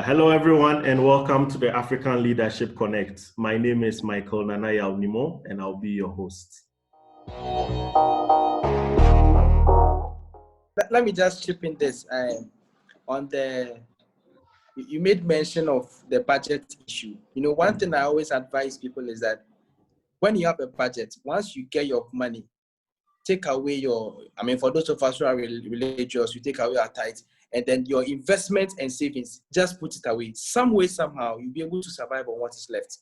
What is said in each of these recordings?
Hello everyone, and welcome to the African Leadership Konnect. My name is Michael Nimoh, and I'll be your host. Let me just chip in this. You made mention of the budget issue. You know, one thing I always advise people is that when you have a budget, once you get your money, take away for those of us who are religious, you take away our tithes, and then your investment and savings, just put it away. Some way, somehow, you'll be able to survive on what is left.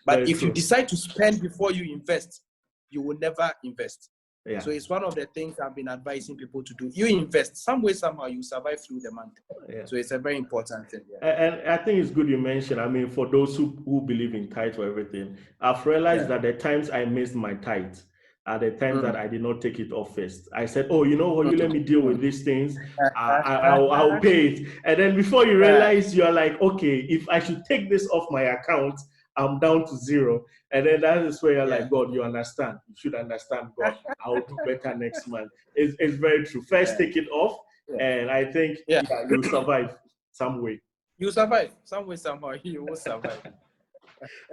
But if you decide to spend before you invest, you will never invest. Yeah. So it's one of the things I've been advising people to do. You invest, some way, somehow, you survive through the month. Yeah. So it's a very important thing. Yeah. And I think it's good you mentioned, for those who believe in tithe or everything, I've realized that the times I missed my tithe are the times that I did not take it off first. I said, oh, you know what, you let me deal with these things. I'll pay it. And then before you realize, you're like, okay, if I should take this off my account, I'm down to zero. And then that is where you're like, God, you understand. You should understand, God. I'll do better next month. It's very true. First, take it off. And I think you'll survive some way. You'll survive. Some way, somehow, you will survive.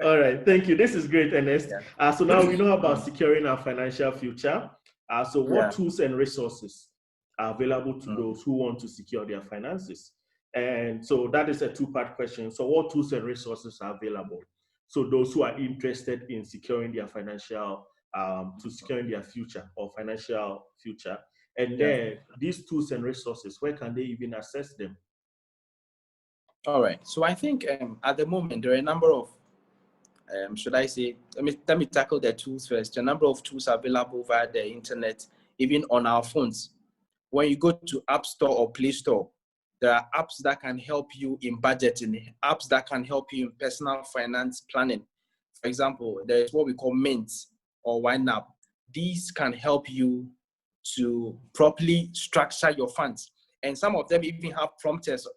All right, thank you. This is great, Ernest. So now we know about securing our financial future. So what tools and resources are available to those who want to secure their finances? And so that is a two-part question. So what tools and resources are available? So those who are interested in securing their financial, securing their future or financial future. And then these tools and resources, where can they even access them? All right. So I think at the moment, there are a number of let me tackle the tools first. A number of tools are available via the internet, even on our phones. When you go to App Store or Play Store, there are apps that can help you in budgeting, apps that can help you in personal finance planning. For example, there is what we call Mint or YNAB. These can help you to properly structure your funds. And some of them even have prompters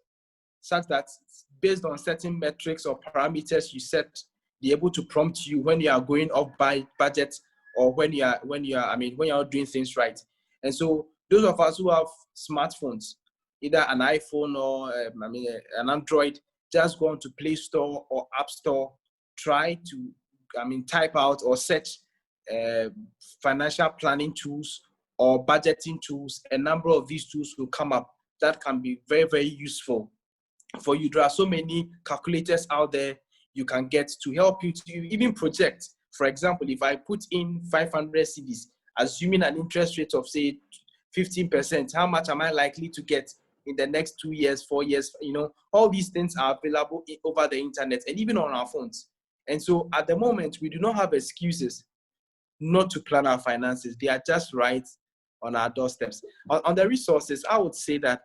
such that based on certain metrics or parameters you set, be able to prompt you when you are going off by budget or when you are doing things right. And so those of us who have smartphones, either an iPhone or an Android, just go on to Play Store or App Store, try to type out or search financial planning tools or budgeting tools. A number of these tools will come up that can be very, very useful for you. There are so many calculators out there you can get to help you to even project. For example, if I put in 500 CDs, assuming an interest rate of say 15%, how much am I likely to get in the next 2 years, 4 years? All these things are available over the internet and even on our phones. And so at the moment, we do not have excuses not to plan our finances. They are just right on our doorsteps. On the resources, I would say that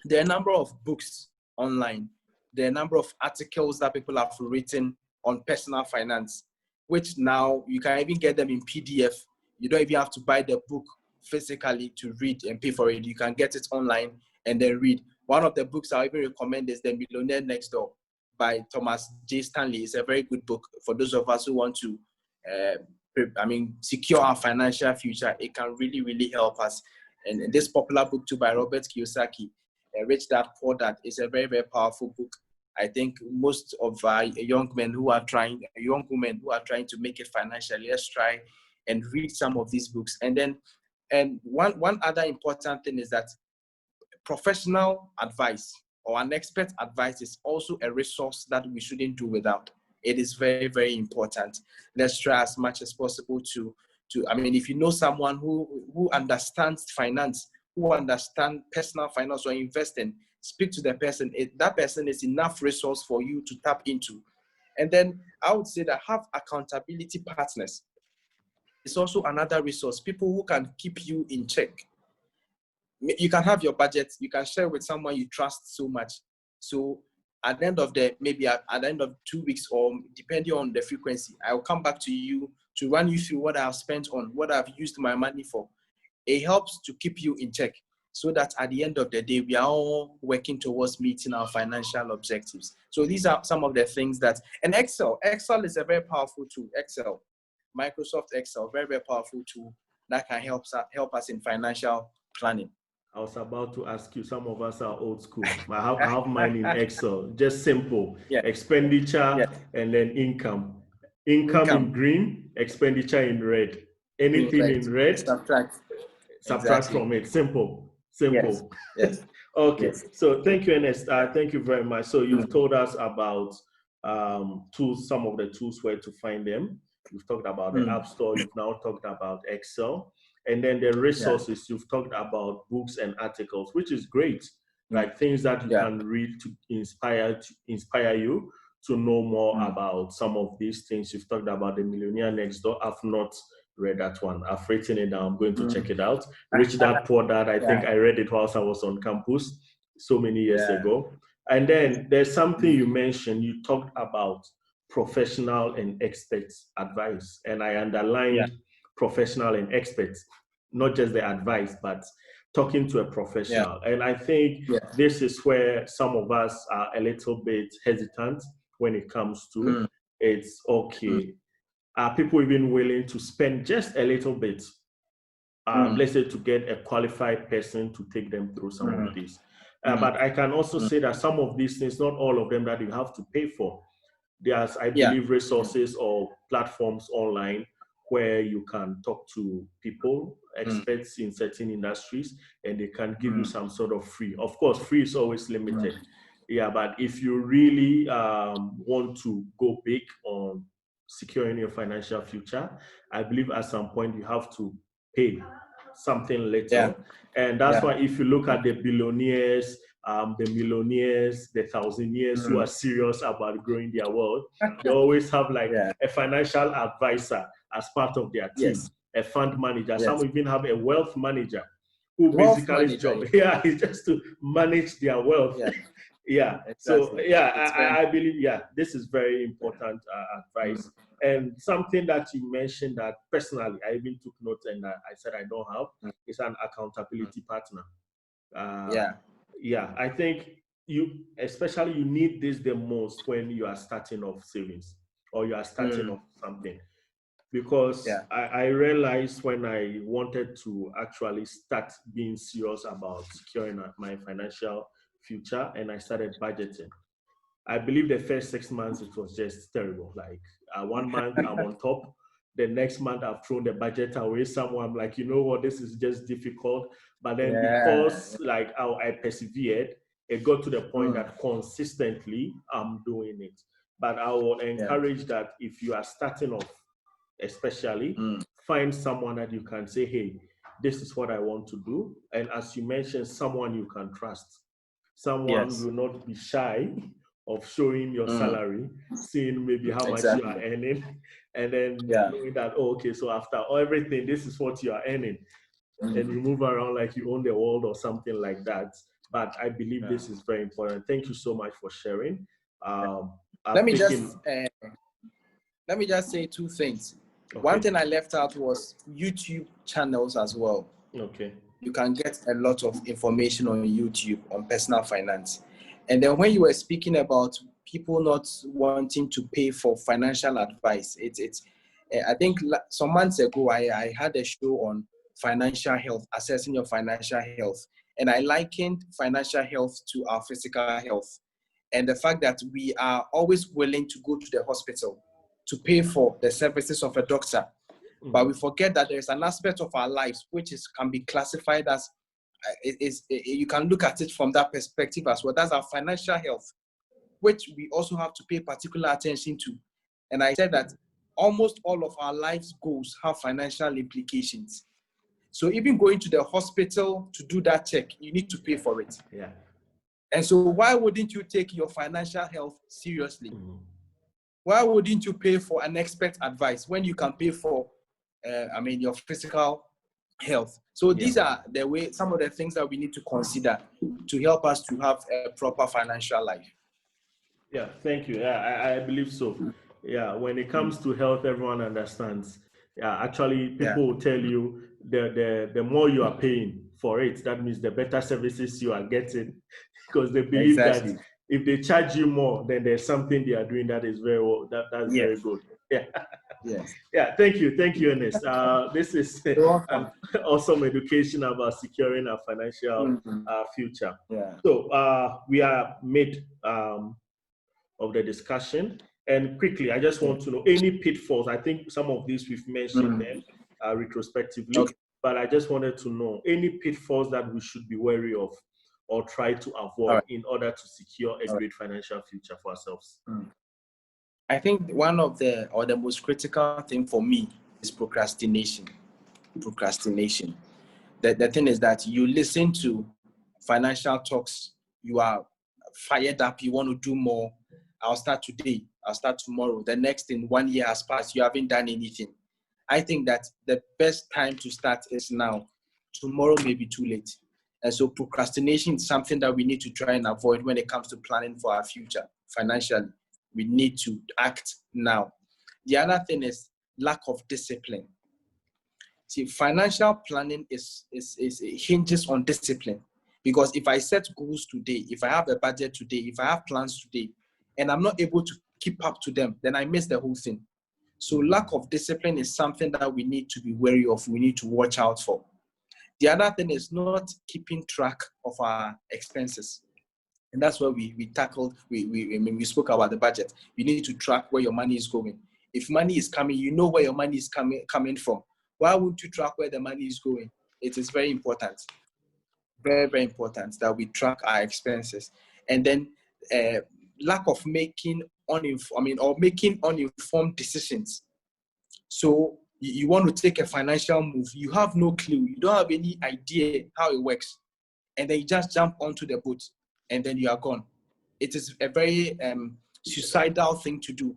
there are a number of books online. There are a number of articles that people have written on personal finance, which now you can even get them in PDF. You don't even have to buy the book physically to read and pay for it. You can get it online and then read. One of the books I even recommend is The Millionaire Next Door by Thomas J. Stanley. It's a very good book for those of us who want to secure our financial future. It can really, really help us. And this popular book too by Robert Kiyosaki, Rich Dad Poor Dad, is a very, very powerful book. I think most of young women who are trying to make it financially, let's try and read some of these books. And one other important thing is that professional advice or an expert advice is also a resource that we shouldn't do without. It is very, very important. Let's try as much as possible to if you know someone who understands finance, who understand personal finance or investing, speak to the person. That person is enough resource for you to tap into. And then I would say that have accountability partners. It's also another resource. People who can keep you in check. You can have your budget. You can share with someone you trust so much. So at the end of at the end of 2 weeks, or depending on the frequency, I will come back to you to run you through what I've spent on, what I've used my money for. It helps to keep you in check so that at the end of the day, we are all working towards meeting our financial objectives. So these are some of the things and Excel is a very powerful tool. Microsoft Excel, very, very powerful tool that can help us in financial planning. I was about to ask you, some of us are old school. I have mine in Excel, just simple. Yeah. Expenditure Yeah. and then income. Income in green, expenditure in red. Anything in red, Subtract. subtract Exactly. from it. Simple. Yes. Simple. Yes. Okay. Yes. So thank you, Ernest. Thank you very much. So you've Mm. told us about tools, some of the tools, where to find them. You've talked about the App Store. You've now talked about Excel. And then the resources, you've talked about books and articles, which is great. Like things that you can read to inspire you to know more about some of these things. You've talked about The Millionaire Next Door. I've not read that one. I've written it down. I'm going to check it out. Rich Dad, Poor Dad. I think I read it whilst I was on campus so many years ago. And then there's something you mentioned. You talked about professional and expert advice. And I underlined professional and experts, not just the advice, but talking to a professional. And I think this is where some of us are a little bit hesitant when it comes to it's okay. Are people even willing to spend just a little bit, let's say, to get a qualified person to take them through some of these? But I can also say that some of these things, not all of them that you have to pay for. There's, I believe, resources or platforms online where you can talk to people, experts in certain industries, and they can give you some sort of free. Of course, free is always limited. Yeah, but if you really want to go big on securing your financial future, I believe at some point you have to pay something little. And that's why if you look at the billionaires, the millionaires, the thousandaires who are serious about growing their wealth, they always have like a financial advisor as part of their team, a fund manager. Some even have a wealth manager who basically his job is just to manage their wealth. So I believe this is very important advice. And something that you mentioned that personally I even took notes and I said I don't have is an accountability partner. I think you need this the most when you are starting off savings or you are starting off something. Because I realized when I wanted to actually start being serious about securing my financial future and I started budgeting, I believe the first 6 months it was just terrible. Like 1 month I'm on top, the next month I've thrown the budget away. I'm like, you know what, this is just difficult. But then because like how I persevered, it got to the point that consistently I'm doing it. But I will encourage that if you are starting off, especially find someone that you can say, hey, this is what I want to do. And as you mentioned, someone you can trust. Someone will not be shy of showing your salary, seeing maybe how much you are earning, and then knowing that, oh, okay, so after everything, this is what you are earning. And you move around like you own the world or something like that. But I believe this is very important. Thank you so much for sharing. Let me just say two things. Okay. One thing I left out was YouTube channels as well. Okay. You can get a lot of information on YouTube on personal finance. And then when you were speaking about people not wanting to pay for financial advice, I think some months ago, I had a show on financial health, assessing your financial health. And I likened financial health to our physical health. And the fact that we are always willing to go to the hospital to pay for the services of a doctor. But we forget that there is an aspect of our lives which can be classified as, you can look at it from that perspective as well. That's our financial health, which we also have to pay particular attention to. And I said that almost all of our life's goals have financial implications. So even going to the hospital to do that check, you need to pay for it. Yeah. And so why wouldn't you take your financial health seriously? Why wouldn't you pay for an expert advice when you can pay for, your physical health? So these are some of the things that we need to consider to help us to have a proper financial life. Yeah, thank you. Yeah, I believe so. Yeah, when it comes to health, everyone understands. Yeah, actually, people will tell you the more you are paying for it, that means the better services you are getting, because they believe that if they charge you more, then there's something they are doing that is very well, that's very good. Yeah. Yes. Yeah, thank you, Ernest. This is an awesome education about securing our financial future. Yeah. So we are mid of the discussion, and quickly, I just want to know any pitfalls. I think some of these we've mentioned them retrospectively, but I just wanted to know any pitfalls that we should be wary of or try to avoid in order to secure a great financial future for ourselves. I think one of the most critical thing for me is procrastination. Procrastination. The thing is that you listen to financial talks, you are fired up, you want to do more. I'll start today, I'll start tomorrow. The next thing, 1 year has passed, you haven't done anything. I think that the best time to start is now. Tomorrow may be too late. And so procrastination is something that we need to try and avoid when it comes to planning for our future financially. We need to act now. The other thing is lack of discipline. See, financial planning hinges on discipline. Because if I set goals today, if I have a budget today, if I have plans today, and I'm not able to keep up to them, then I miss the whole thing. So lack of discipline is something that we need to be wary of. We need to watch out for. The other thing is not keeping track of our expenses. And that's where we tackled, we spoke about the budget. You need to track where your money is going. If money is coming, you know where your money is coming from. Why wouldn't you track where the money is going? It is very important. Very, very important that we track our expenses. And then lack of making uninformed decisions. So you want to take a financial move, you have no clue, you don't have any idea how it works, and then you just jump onto the boat, and then you are gone. It is a very suicidal thing to do,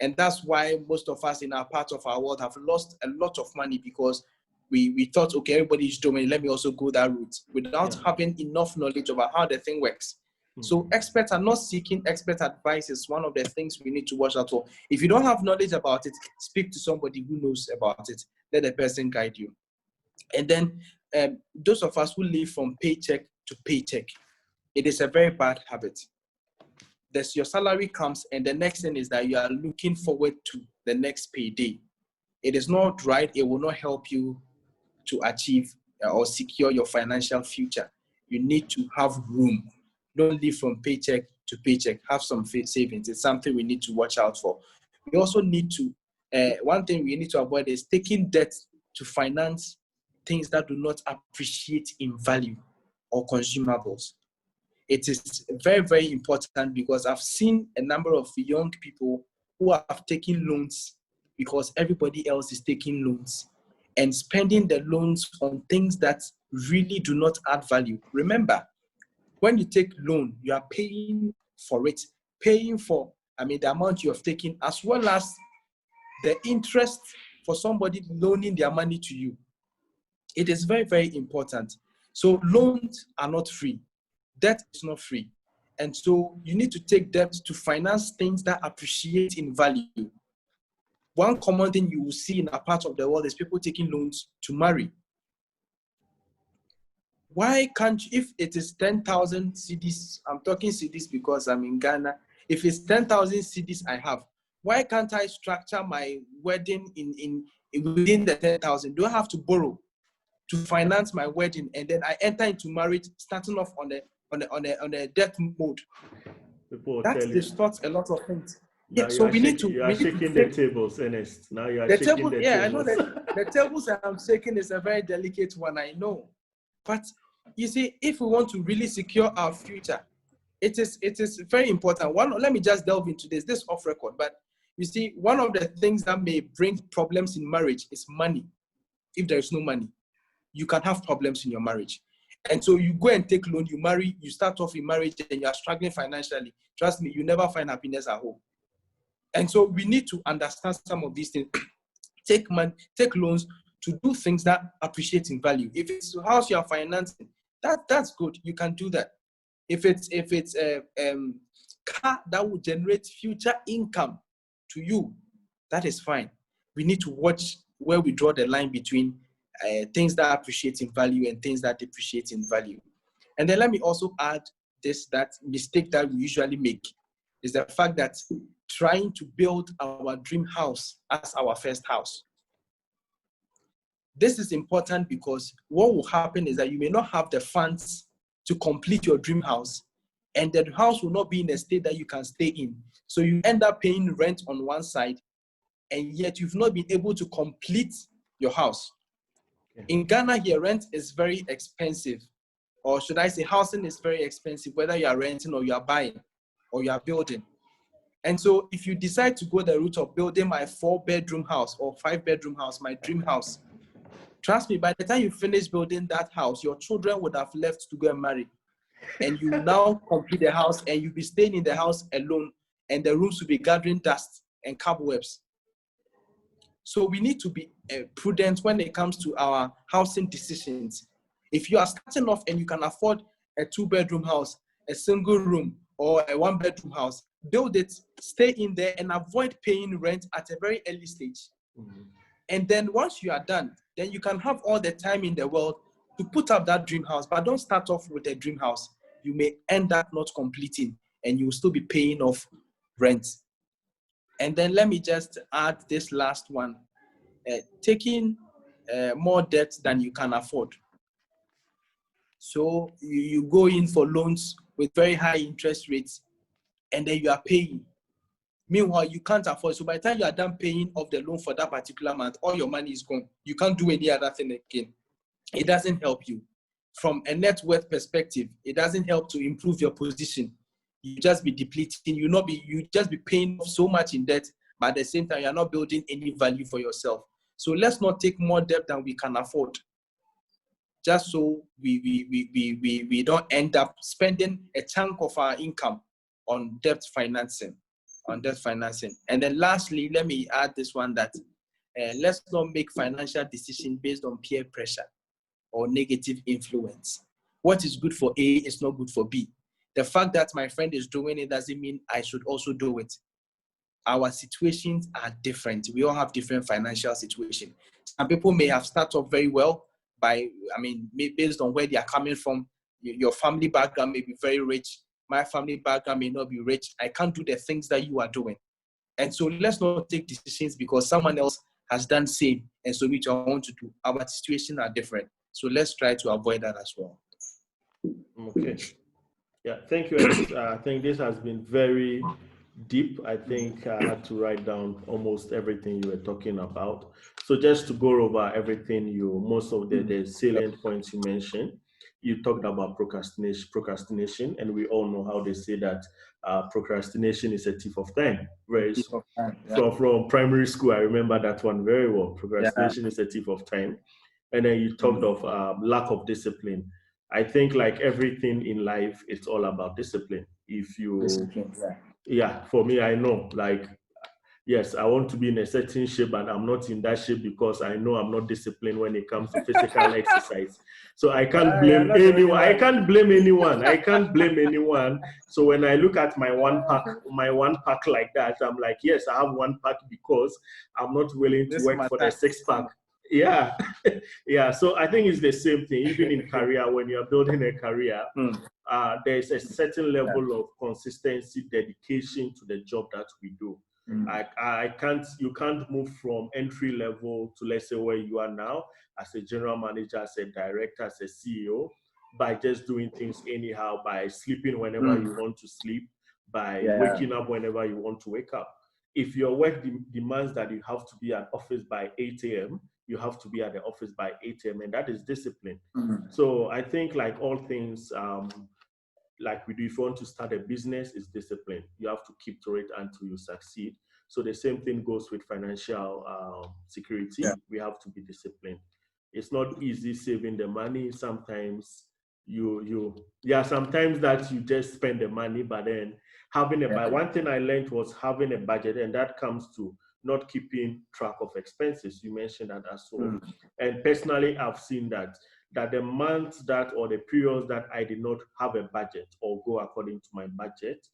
and that's why most of us in our part of our world have lost a lot of money, because we thought, okay, everybody's doing it, let me also go that route, without having enough knowledge about how the thing works. So experts are not seeking expert advice is one of the things we need to watch out for. If you don't have knowledge about it, speak to somebody who knows about it. Let the person guide you. And then those of us who live from paycheck to paycheck, it is a very bad habit. Your salary comes, and the next thing is that you are looking forward to the next payday. It is not right. It will not help you to achieve or secure your financial future. You need to have room. Don't live from paycheck to paycheck. Have some savings. It's something we need to watch out for. We also need to, one thing we need to avoid is taking debt to finance things that do not appreciate in value or consumables. It is very, very important, because I've seen a number of young people who have taken loans because everybody else is taking loans and spending the loans on things that really do not add value. Remember, when you take loan, you are paying for it, paying for, the amount you have taken, as well as the interest for somebody loaning their money to you. It is very, very important. So loans are not free. Debt is not free. And so you need to take debt to finance things that appreciate in value. One common thing you will see in a part of the world is people taking loans to marry. Why can't you, if it is 10,000 cedis, I'm talking cedis because I'm in Ghana, if it's 10,000 cedis I have, why can't I structure my wedding within the 10,000? Do I have to borrow to finance my wedding, and then I enter into marriage starting off on a debt mode? That distorts a lot of things. Yeah, so we need to. You are shaking the tables, Ernest. Now you are shaking the tables. Yeah, I know that the tables that I'm shaking is a very delicate one, I know. But you see, if we want to really secure our future, it is very important. Let me just delve into this off record. But you see, one of the things that may bring problems in marriage is money. If there is no money, you can have problems in your marriage. And so you go and take loan, you marry, you start off in marriage, and you are struggling financially. Trust me, you never find happiness at home. And so we need to understand some of these things. Take loans to do things that appreciate in value. If it's a house you are financing, that's good. You can do that. If it's a car that will generate future income to you, that is fine. We need to watch where we draw the line between things that appreciate in value and things that depreciate in value. And then let me also add that mistake that we usually make is the fact that trying to build our dream house as our first house. This is important because what will happen is that you may not have the funds to complete your dream house, and the house will not be in a state that you can stay in. So you end up paying rent on one side, and yet you've not been able to complete your house. In Ghana here, rent is very expensive. Or should I say housing is very expensive, whether you are renting or you are buying or you are building. And so if you decide to go the route of building my 4-bedroom house or 5-bedroom house, my dream house, trust me, by the time you finish building that house, your children would have left to go and marry. And you now complete the house and you'll be staying in the house alone, and the rooms will be gathering dust and cobwebs. So we need to be prudent when it comes to our housing decisions. If you are starting off and you can afford a 2-bedroom house, a single room, or a 1-bedroom house, build it, stay in there, and avoid paying rent at a very early stage. Mm-hmm. And then once you are done, then you can have all the time in the world to put up that dream house. But don't start off with a dream house. You may end up not completing, and you will still be paying off rent. And then let me just add this last one. Taking more debt than you can afford. So you go in for loans with very high interest rates, and then you are paying. Meanwhile, you can't afford. So by the time you are done paying off the loan for that particular month, all your money is gone. You can't do any other thing again. It doesn't help you. From a net worth perspective, it doesn't help to improve your position. You just be depleting. You just be paying off so much in debt, but at the same time, you're not building any value for yourself. So let's not take more debt than we can afford, just so we don't end up spending a chunk of our income on debt financing. And then lastly, let me add this one, that let's not make financial decisions based on peer pressure or negative influence. What is good for A is not good for B. The fact that my friend is doing it doesn't mean I should also do it. Our situations are different. We all have different financial situations. Some people may have started off very well based on where they are coming from. Your family background may be very rich. My family background may not be rich. I can't do the things that you are doing. And so let's not take decisions because someone else has done same, and so which I want to do. Our situations are different. So let's try to avoid that as well. Okay. Yeah, thank you, Ernest. I think this has been very deep. I think I had to write down almost everything you were talking about. So just to go over everything, most of the salient points you mentioned. You talked about procrastination, and we all know how they say that procrastination is a thief of time. From primary school, I remember that one very well. Procrastination is a thief of time. And then you talked of lack of discipline. I think like everything in life, it's all about discipline. For me, I know, like, yes, I want to be in a certain shape, and I'm not in that shape because I know I'm not disciplined when it comes to physical exercise. So I can't blame anyone. I can't blame anyone. So when I look at my one pack like that, I'm like, yes, I have one pack because I'm not willing to work for the 6-pack. Yeah. Yeah. So I think it's the same thing, even in career, when you're building a career, there's a certain level of consistency, dedication to the job that we do. You can't move from entry level to, let's say, where you are now as a general manager, as a director, as a CEO, by just doing things anyhow, by sleeping whenever you want to sleep, by waking up whenever you want to wake up. If your work demands that you have to be at office by 8 a.m., you have to be at the office by 8 a.m., and that is discipline. So I think like all things, like we do, if you want to start a business, it's discipline. You have to keep to it until you succeed. So the same thing goes with financial security. Yeah. We have to be disciplined. It's not easy saving the money. Sometimes sometimes that you just spend the money, but then one thing I learned was having a budget, and that comes to not keeping track of expenses. You mentioned that as well. And personally, I've seen that the months or the periods that I did not have a budget or go according to my budget,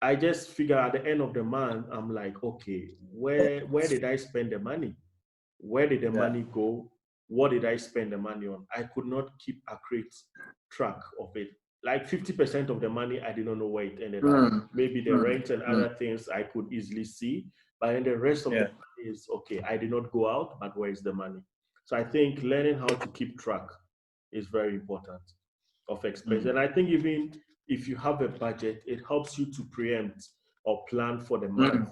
I just figure at the end of the month, I'm like, okay, where did I spend the money? Where did the money go? What did I spend the money on? I could not keep accurate track of it. like 50% of the money, I did not know where it ended up. Maybe the rent and other things I could easily see, but then the rest of the money is, okay, I did not go out, but where is the money? So I think learning how to keep track is very important of expense. And I think even if you have a budget, it helps you to preempt or plan for the month.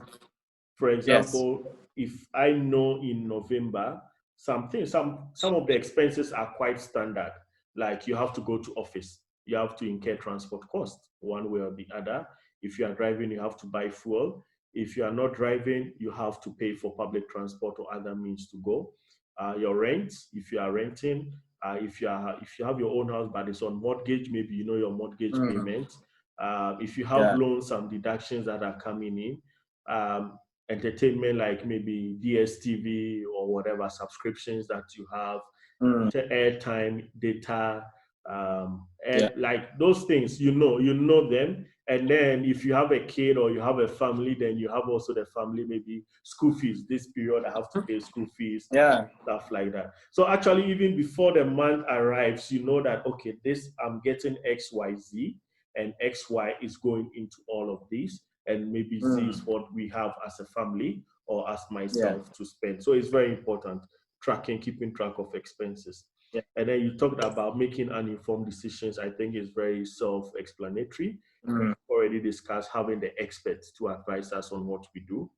For example, if I know in November, some of the expenses are quite standard. Like you have to go to office, you have to incur transport costs one way or the other. If you are driving, you have to buy fuel. If you are not driving, you have to pay for public transport or other means to go. Your rent, if you are renting, if you have your own house but it's on mortgage, maybe you know your mortgage payment. If you have loans, some deductions that are coming in. Entertainment like maybe DSTV or whatever subscriptions that you have, airtime, data, and like those things, you know them. And then if you have a kid or you have a family, then you have also the family, maybe school fees. This period I have to pay school fees, stuff like that. So actually, even before the month arrives, you know that, okay, this I'm getting XYZ and XY is going into all of these. And maybe Z is what we have as a family or as myself to spend. So it's very important, keeping track of expenses. And then you talked about making uninformed decisions. I think it's very self-explanatory. We've already discussed having the experts to advise us on what we do.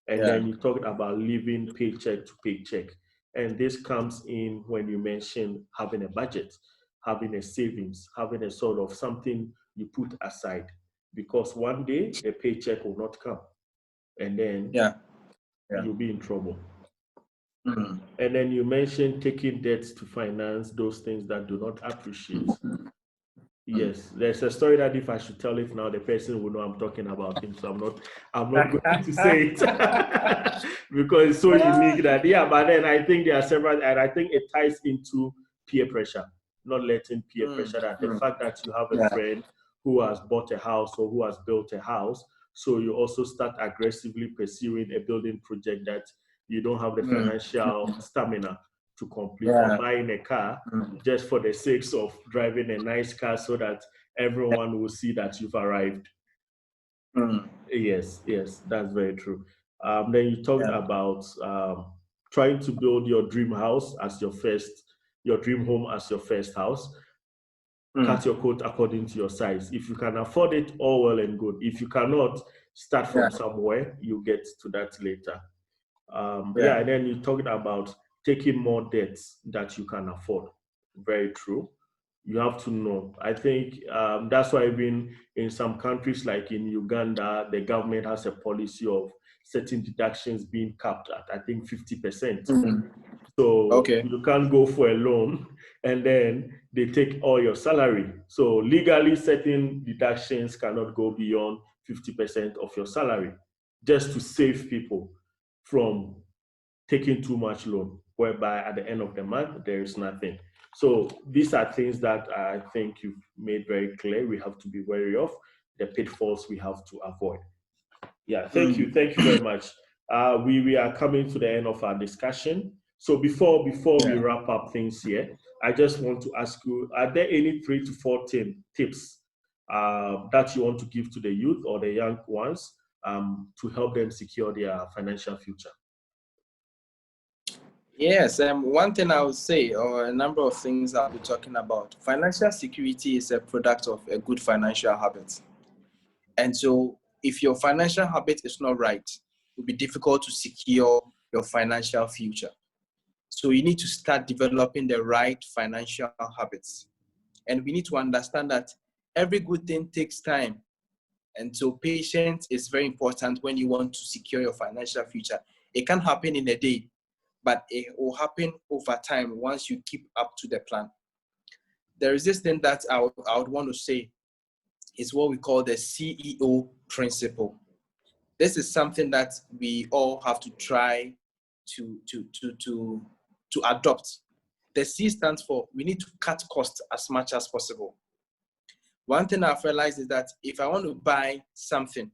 And then you talked about living paycheck to paycheck. And this comes in when you mention having a budget, having a savings, having a sort of something you put aside. Because one day a paycheck will not come, and then you'll be in trouble. And then you mentioned taking debts to finance those things that do not appreciate. Yes, there's a story that if I should tell it now, the person will know I'm talking about him. So I'm not going to say it because it's so unique that, but then I think there are several, and I think it ties into peer pressure, not letting peer pressure, that the fact that you have a friend who has bought a house or who has built a house, so you also start aggressively pursuing a building project that you don't have the financial stamina to complete, or buying a car just for the sake of driving a nice car so that everyone will see that you've arrived. Yes, that's very true. Then you talked about trying to build your dream house as your dream home as your first house. Cut your coat according to your size. If you can afford it, all well and good. If you cannot, start from somewhere. You get to that later. And then you talked about taking more debts that you can afford. Very true. You have to know. I think that's why even in some countries like in Uganda, the government has a policy of certain deductions being capped at, I think, 50%. So you can't go for a loan and then they take all your salary. So legally, certain deductions cannot go beyond 50% of your salary, just to save people from taking too much loan, whereby at the end of the month, there is nothing. So these are things that I think you've made very clear we have to be wary of, the pitfalls we have to avoid. Thank you very much. We are coming to the end of our discussion. So before we wrap up things here, I just want to ask you, are there any 3 to 4 tips that you want to give to the youth or the young ones to help them secure their financial future? Yes, one thing I would say, or a number of things I'll be talking about, financial security is a product of a good financial habit. And so if your financial habit is not right, it will be difficult to secure your financial future. So you need to start developing the right financial habits. And we need to understand that every good thing takes time. And so patience is very important when you want to secure your financial future. It can't happen in a day, but it will happen over time once you keep up to the plan. There is this thing that I would want to say is what we call the CEO principle. This is something that we all have to try to adopt. The C stands for we need to cut costs as much as possible. One thing I've realized is that if I want to buy something,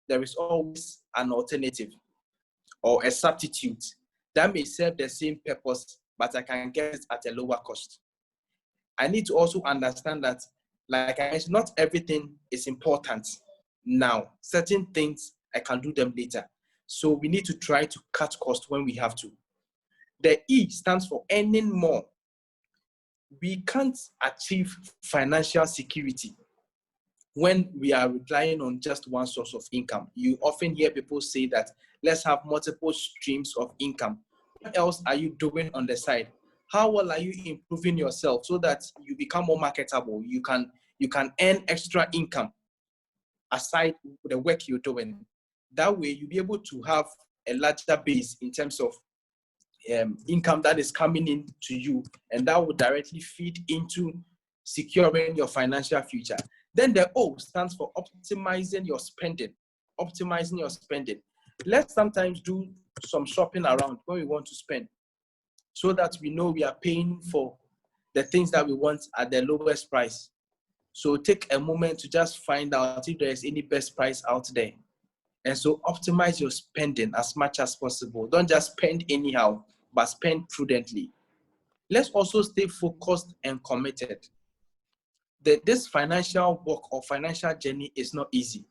there is always an alternative or a substitute that may serve the same purpose, but I can get it at a lower cost. I need to also understand that Like I mentioned, not everything is important now. Certain things, I can do them later. So we need to try to cut costs when we have to. The E stands for earning more. We can't achieve financial security when we are relying on just one source of income. You often hear people say that let's have multiple streams of income. What else are you doing on the side? How well are you improving yourself so that you become more marketable? You can earn extra income aside the work you're doing. That way you'll be able to have a larger base in terms of income that is coming in to you, and that will directly feed into securing your financial future. Then the O stands for optimizing your spending. Optimizing your spending. Let's sometimes do some shopping around when we want to spend, so that we know we are paying for the things that we want at the lowest price. So take a moment to just find out if there is any best price out there. And so optimize your spending as much as possible. Don't just spend anyhow, but spend prudently. Let's also stay focused and committed. This financial work or financial journey is not easy.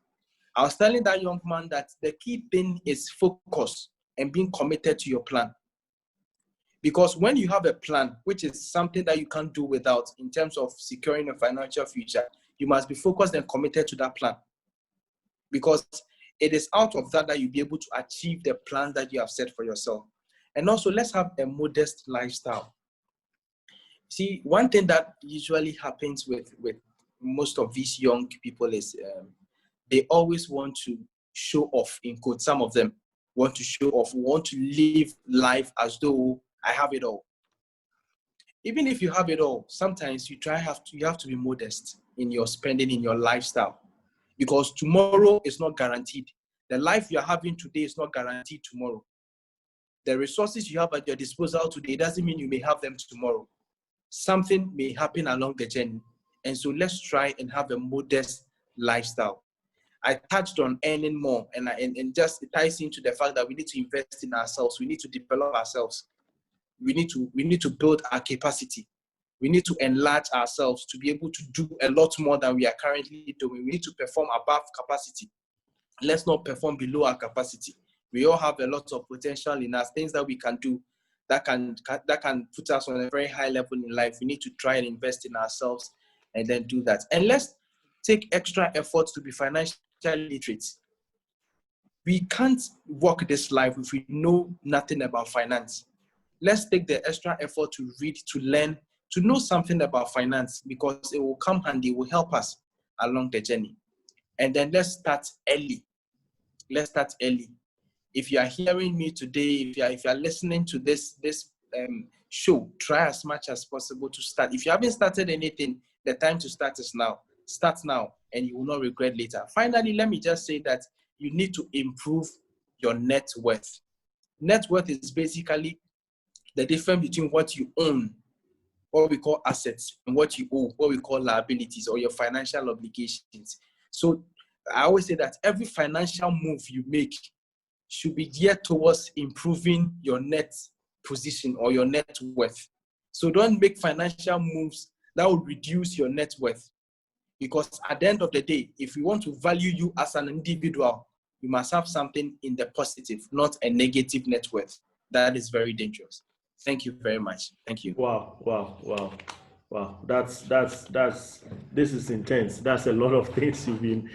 I was telling that young man that the key thing is focus and being committed to your plan. Because when you have a plan, which is something that you can't do without in terms of securing a financial future, you must be focused and committed to that plan. Because it is out of that that you'll be able to achieve the plan that you have set for yourself. And also, let's have a modest lifestyle. See, one thing that usually happens with most of these young people is they always want to show off, in quotes. Some of them want to show off, want to live life as though I have it all. Even if you have it all, sometimes you have to be modest in your spending, in your lifestyle, because tomorrow is not guaranteed. The life you're having today is not guaranteed tomorrow. The resources you have at your disposal today doesn't mean you may have them tomorrow. Something may happen along the journey. And so let's try and have a modest lifestyle. I touched on earning more, and just it ties into the fact that we need to invest in ourselves. We need to develop ourselves. We need to build our capacity. We need to enlarge ourselves to be able to do a lot more than we are currently doing. We need to perform above capacity. Let's not perform below our capacity. We all have a lot of potential in us, things that we can do that can put us on a very high level in life. We need to try and invest in ourselves and then do that. And let's take extra efforts to be financially literate. We can't walk this life if we know nothing about finance. Let's take the extra effort to read, to learn, to know something about finance, because it will come handy, it will help us along the journey. And then let's start early. Let's start early. If you are hearing me today, if you are listening to this show, try as much as possible to start. If you haven't started anything, the time to start is now. Start now, and you will not regret later. Finally, let me just say that you need to improve your net worth. Net worth is basically the difference between what you own, what we call assets, and what you owe, what we call liabilities or your financial obligations. So I always say that every financial move you make should be geared towards improving your net position or your net worth. So don't make financial moves that will reduce your net worth. Because at the end of the day, if we want to value you as an individual, you must have something in the positive, not a negative net worth. That is very dangerous. Thank you very much. Thank you. Wow. This is intense. That's a lot of things you've been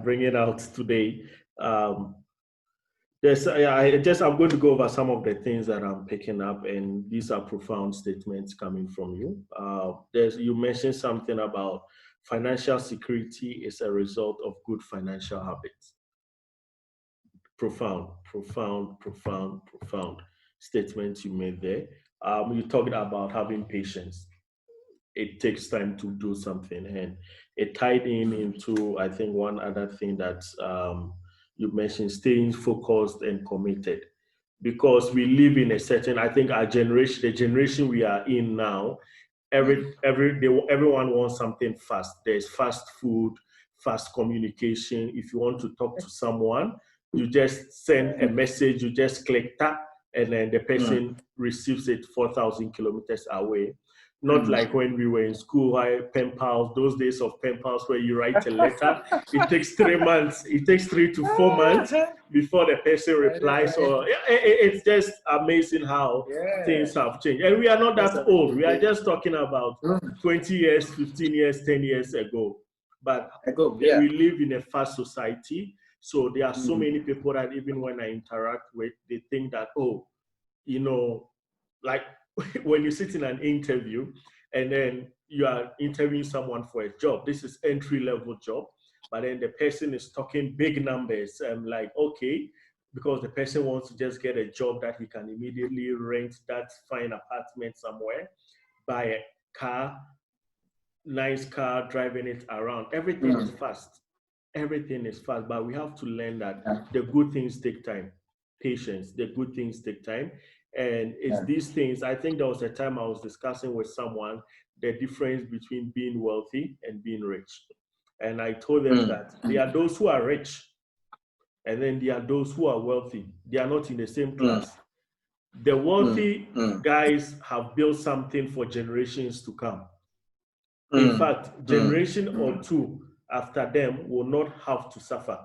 bringing out today. I'm going to go over some of the things that I'm picking up, and these are profound statements coming from you. You mentioned something about financial security is a result of good financial habits. Profound statements you made there. You talked about having patience. It takes time to do something, and it tied into, I think, one other thing that you mentioned, staying focused and committed, because we live in a certain, I think our generation, the generation we are in now, everyone wants something fast. There's fast food, fast communication. If you want to talk to someone, you just send a message, you just click tap, and then the person receives it 4,000 kilometers away. Not like when we were in school, pen pals, those days of pen pals where you write a letter, it takes 3 months, it takes 3 to 4 months before the person replies. Or it's just amazing how things have changed. And we are not that old. We are just talking about 20 years, 15 years, 10 years ago. But we live in a fast society. So there are so many people that even when I interact with, they think that, oh, you know, like when you sit in an interview and then you are interviewing someone for a job, this is entry-level job, but then the person is talking big numbers. I'm like, okay, because the person wants to just get a job that he can immediately rent that fine apartment somewhere, buy a car, nice car, driving it around. Everything is fast. Everything is fast, but we have to learn that the good things take time. Patience, the good things take time. And it's these things. I think there was a time I was discussing with someone the difference between being wealthy and being rich. And I told them that there are those who are rich, and then there are those who are wealthy. They are not in the same class. The wealthy guys have built something for generations to come. In fact, generation or two after them will not have to suffer.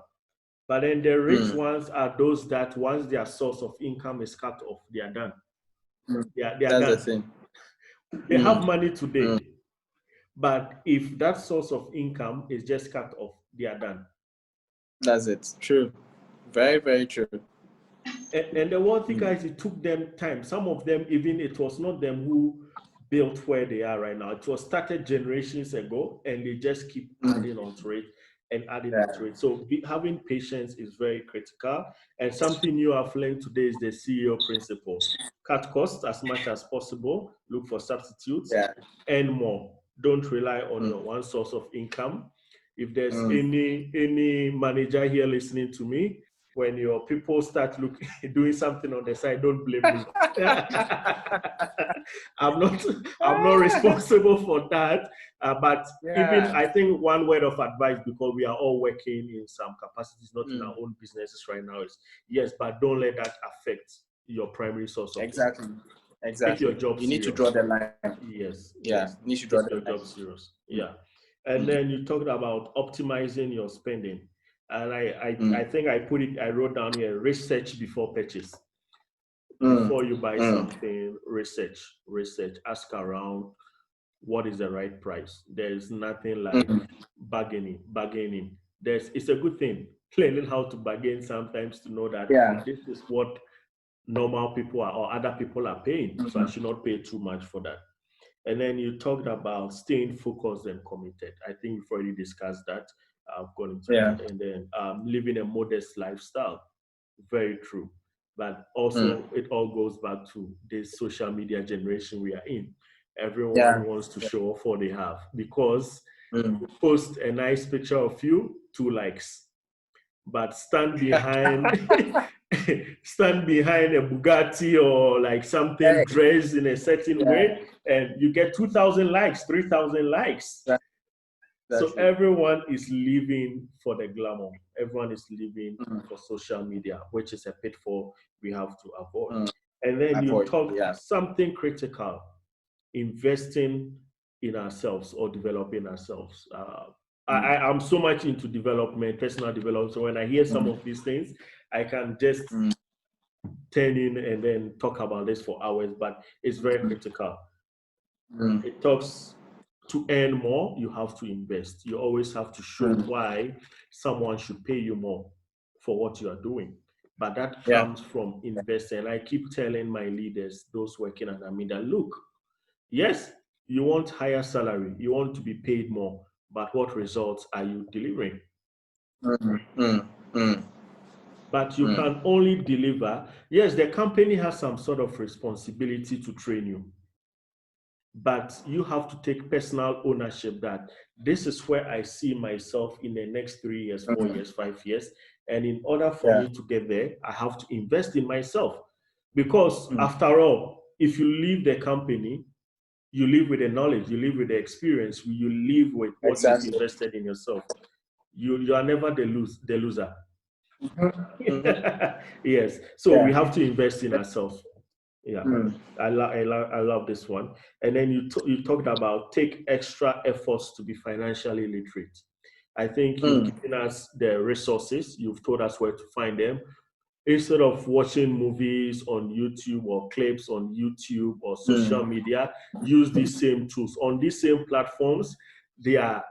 But then the rich ones are those that once their source of income is cut off, they are done. They are That's done. the thing. They have money today, but if that source of income is just cut off, they are done. That's it. True. Very, very true. And the wealthy guys, it took them time. Some of them, even it was not them who built where they are right now. It was started generations ago, and they just keep adding onto it and adding onto it. So having patience is very critical. And something new I've learned today is the CEO principle. Cut costs as much as possible. Look for substitutes. Earn more. Don't rely on your one source of income. If there's any manager here listening to me, when your people start doing something on the side, don't blame me. I'm not responsible for that. But even I think one word of advice, because we are all working in some capacities, not in our own businesses right now, is yes, but don't let that affect your primary source of income. Take your job You need serious. to draw the line. Yes. You need to draw your job serious. And then you talked about optimizing your spending. And I think I wrote down here, research before purchase. Before you buy something, research, ask around what is the right price. There's nothing like bargaining. It's a good thing, learning how to bargain sometimes to know that this is what normal people are or other people are paying. So I should not pay too much for that. And then you talked about staying focused and committed. I think we've already discussed that. I've gone into that. And then living a modest lifestyle. Very true. But also, it all goes back to this social media generation we are in. Everyone wants to show off what they have because you post a nice picture of you, 2 likes. But stand behind a Bugatti or like something dressed in a certain way, and you get 2,000 likes, 3,000 likes. So everyone is living for the glamour. Everyone is living for social media, which is a pitfall we have to avoid. And then you talk something critical, investing in ourselves or developing ourselves. I'm so much into development, personal development. So when I hear some of these things, I can just turn in and then talk about this for hours, but it's very critical. It talks to earn more, you have to invest. You always have to show why someone should pay you more for what you are doing. But that comes from investing. And I keep telling my leaders, those working under me, that look, yes, you want higher salary, you want to be paid more, but what results are you delivering? But you can only deliver. Yes, the company has some sort of responsibility to train you, but you have to take personal ownership that this is where I see myself in the next 3 years, 4 years, 5 years. And in order for me to get there, I have to invest in myself. Because after all, if you leave the company, you live with the knowledge, you live with the experience, you live with what you've invested in yourself. You are never the loser. Yes. So we have to invest in ourselves. Yeah. I love this one. And then you talked about take extra efforts to be financially literate. I think you've given us the resources. You've told us where to find them. Instead of watching movies on YouTube or clips on YouTube or social media, use these same tools. On these same platforms, they are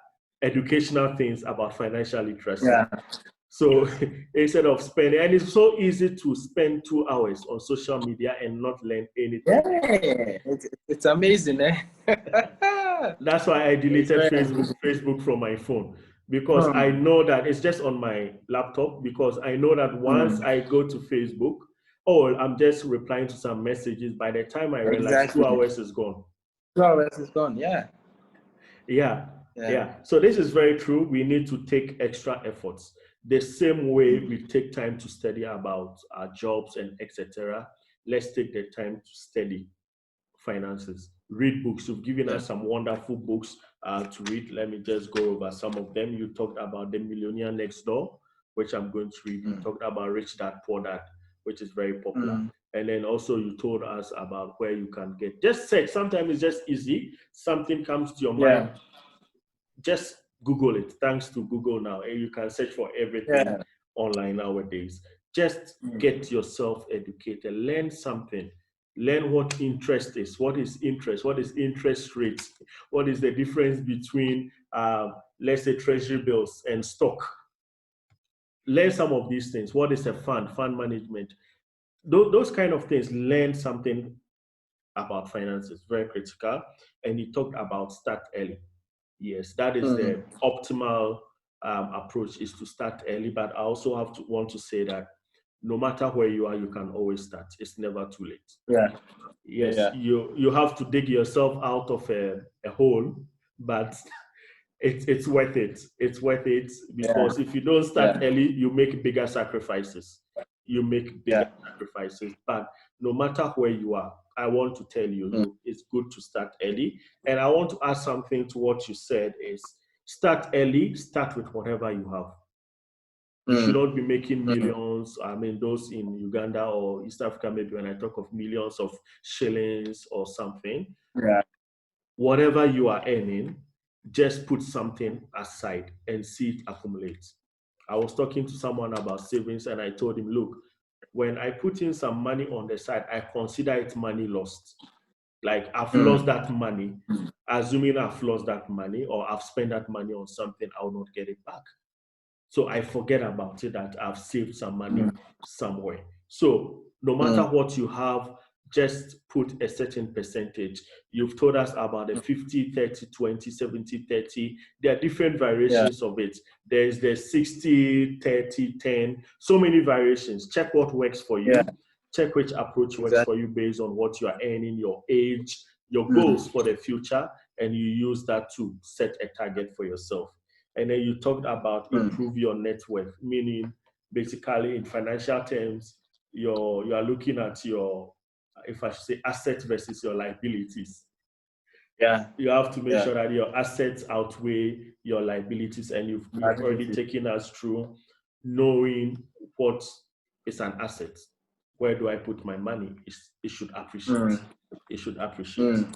educational things about financial literacy. Yeah. So instead of spending, and it's so easy to spend 2 hours on social media and not learn anything. Yeah, it's amazing, eh? That's why I deleted Facebook from my phone, because I know that it's just on my laptop, because I know that once I go to Facebook, oh, I'm just replying to some messages. By the time I realize 2 hours is gone. 2 hours is gone, yeah. Yeah. So this is very true. We need to take extra efforts. The same way we take time to study about our jobs and etc. Let's take the time to study finances. Read books. You've given us some wonderful books to read. Let me just go over some of them. You talked about The Millionaire Next Door, which I'm going to read. You talked about Rich Dad Poor Dad, which is very popular. And then also you told us about where you can get. Just search. Sometimes it's just easy. Something comes to your mind. Just Google it. Thanks to Google now, and you can search for everything online nowadays. Just get yourself educated. Learn something. Learn what interest is. What is interest? What is interest rates? What is the difference between, let's say, treasury bills and stock? Learn some of these things. What is a fund? Fund management. Those kind of things. Learn something about finances. Very critical. And he talked about start early. Yes, that is the optimal approach, is to start early. But I also want to say that no matter where you are, you can always start. It's never too late. Yes, you have to dig yourself out of a hole, but it's worth it. It's worth it, because if you don't start early, you make bigger sacrifices. But no matter where you are, I want to tell you, it's good to start early. And I want to add something to what you said, is start early, start with whatever you have. You should not be making millions. I mean, those in Uganda or East Africa, maybe when I talk of millions of shillings or something, whatever you are earning, just put something aside and see it accumulate. I was talking to someone about savings, and I told him, look, when I put in some money on the side, I consider it money lost. Like I've lost that money. Assuming I've lost that money or I've spent that money on something, I will not get it back. So I forget about it, that I've saved some money somewhere. So no matter what you have, just put a certain percentage. You've told us about the 50, 30, 20, 70, 30. There are different variations of it. There's the 60, 30, 10, so many variations. Check what works for you. Check which approach works for you based on what you are earning, your age, your goals for the future, and you use that to set a target for yourself. And then you talked about improve your net worth, meaning basically in financial terms, you are looking at your, if I should say, assets versus your liabilities. You have to make sure that your assets outweigh your liabilities, and you've already taken us through knowing what is an asset. Where do I put my money? It should appreciate. It should appreciate.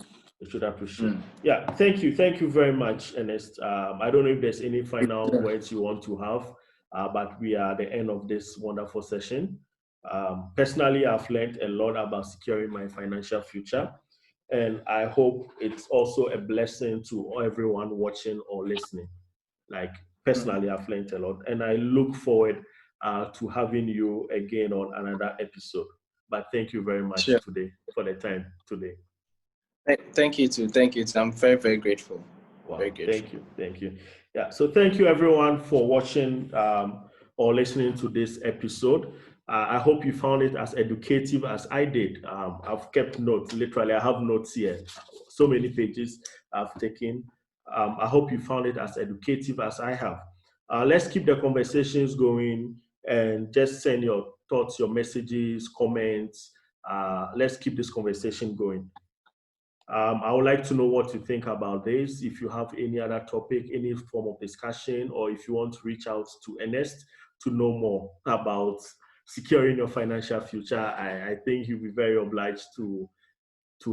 It should appreciate. Yeah, thank you very much, Ernest. I don't know if there's any final words you want to have, but we are at the end of this wonderful session. Personally, I've learned a lot about securing my financial future, and I hope it's also a blessing to everyone watching or listening. Like personally, I've learned a lot, and I look forward to having you again on another episode. But thank you very much today for the time today. Thank you too. Thank you too. I'm very, very grateful. Wow. Very grateful. Thank you. Yeah. So thank you everyone for watching or listening to this episode. I hope you found it as educative as I did. I've kept notes. Literally, I have notes here. So many pages I've taken. I hope you found it as educative as I have. Let's keep the conversations going, and just send your thoughts, your messages, comments. Let's keep this conversation going. I would like to know what you think about this. If you have any other topic, any form of discussion, or if you want to reach out to Ernest, to know more about securing your financial future, I think you'll be very obliged to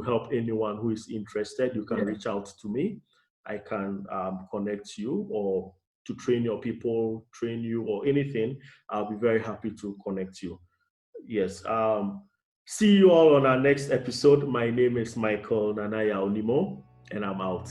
help anyone who is interested. You can reach out to me. I can connect you, or to train your people, train you, or anything. I'll be very happy to connect you. Yes. See you all on our next episode. My name is Michael Nimoh, and I'm out.